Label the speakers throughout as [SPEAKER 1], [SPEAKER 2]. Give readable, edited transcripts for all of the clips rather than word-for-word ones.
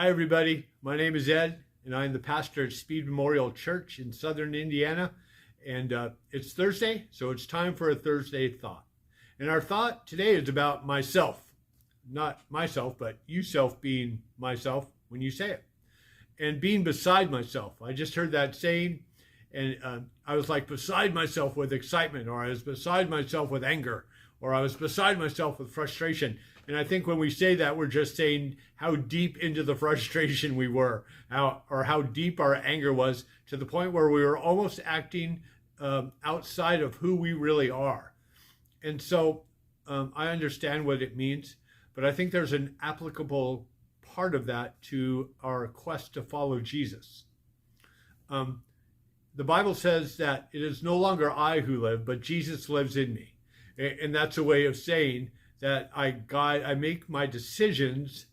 [SPEAKER 1] Hi, everybody. My name is Ed, and I'm the pastor at Speed Memorial Church in Southern Indiana. And it's Thursday, so it's time for a Thursday thought. And our thought today is about myself. Not myself, but you self being myself when you say it. And being beside myself. I just heard that saying, and I was like beside myself with excitement, or I was beside myself with anger, or I was beside myself with frustration. And I think when we say that, we're just saying how deep into the frustration we were, how deep our anger was, to the point where we were almost acting outside of who we really are. And so I understand what it means, but I think there's an applicable part of that to our quest to follow Jesus. The Bible says that it is no longer I who live, but Jesus lives in me. And that's a way of saying that I make my decisions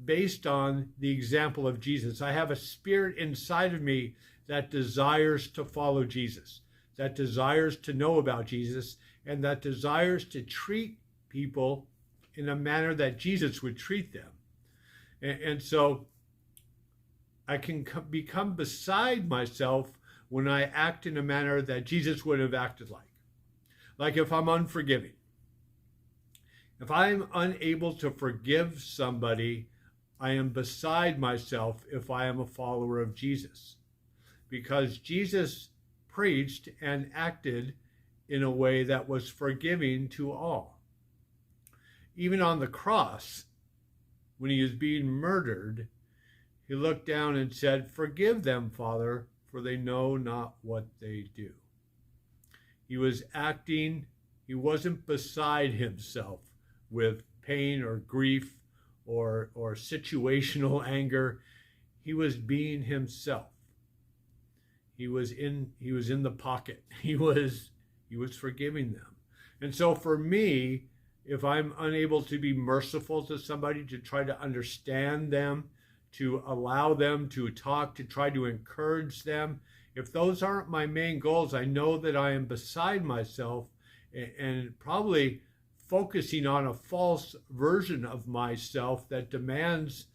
[SPEAKER 1] based on the example of Jesus. I have a spirit inside of me that desires to follow Jesus, that desires to know about Jesus, and that desires to treat people in a manner that Jesus would treat them. And so I can become beside myself when I act in a manner that Jesus would have acted like. Like if I'm unforgiving. If I'm unable to forgive somebody, I am beside myself if I am a follower of Jesus. Because Jesus preached and acted in a way that was forgiving to all. Even on the cross, when he was being murdered, he looked down and said, "Forgive them, Father, for they know not what they do." He was acting, he wasn't beside himself with pain or grief or situational anger. He was being himself. He was in the pocket. He was forgiving them. And so for me, if I'm unable to be merciful to somebody, to try to understand them, to allow them to talk, to try to encourage them, if those aren't my main goals, I know that I am beside myself and probably focusing on a false version of myself that demands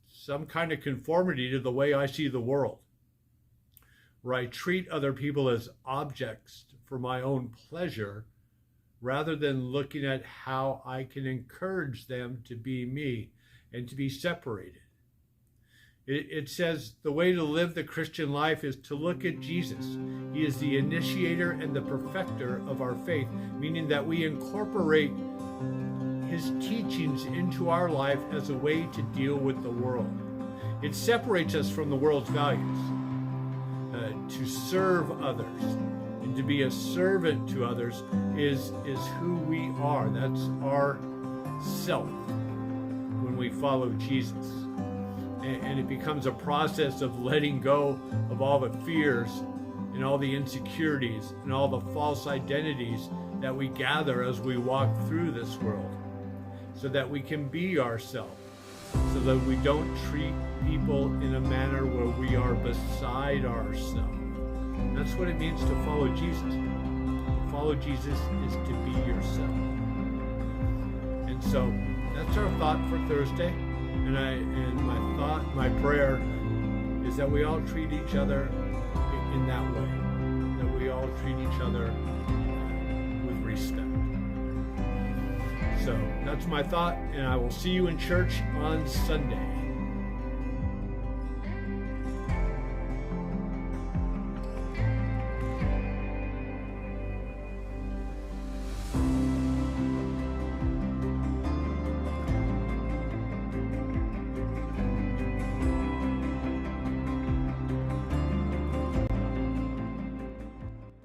[SPEAKER 1] some kind of conformity to the way I see the world, where I treat other people as objects for my own pleasure, rather than looking at how I can encourage them to be me and to be separated. It says the way to live the Christian life is to look at Jesus. He is the initiator and the perfecter of our faith, meaning that we incorporate his teachings into our life as a way to deal with the world. It separates us from the world's values. To serve others and to be a servant to others is who we are. That's our self when we follow Jesus. And it becomes a process of letting go of all the fears and all the insecurities and all the false identities that we gather as we walk through this world, so that we can be ourselves, so that we don't treat people in a manner where we are beside ourselves. That's what it means to follow Jesus. To follow Jesus is to be yourself. And so that's our thought for Thursday. And my prayer is that we all treat each other in that way, that we all treat each other with respect. So that's my thought, and I will see you in church on Sunday.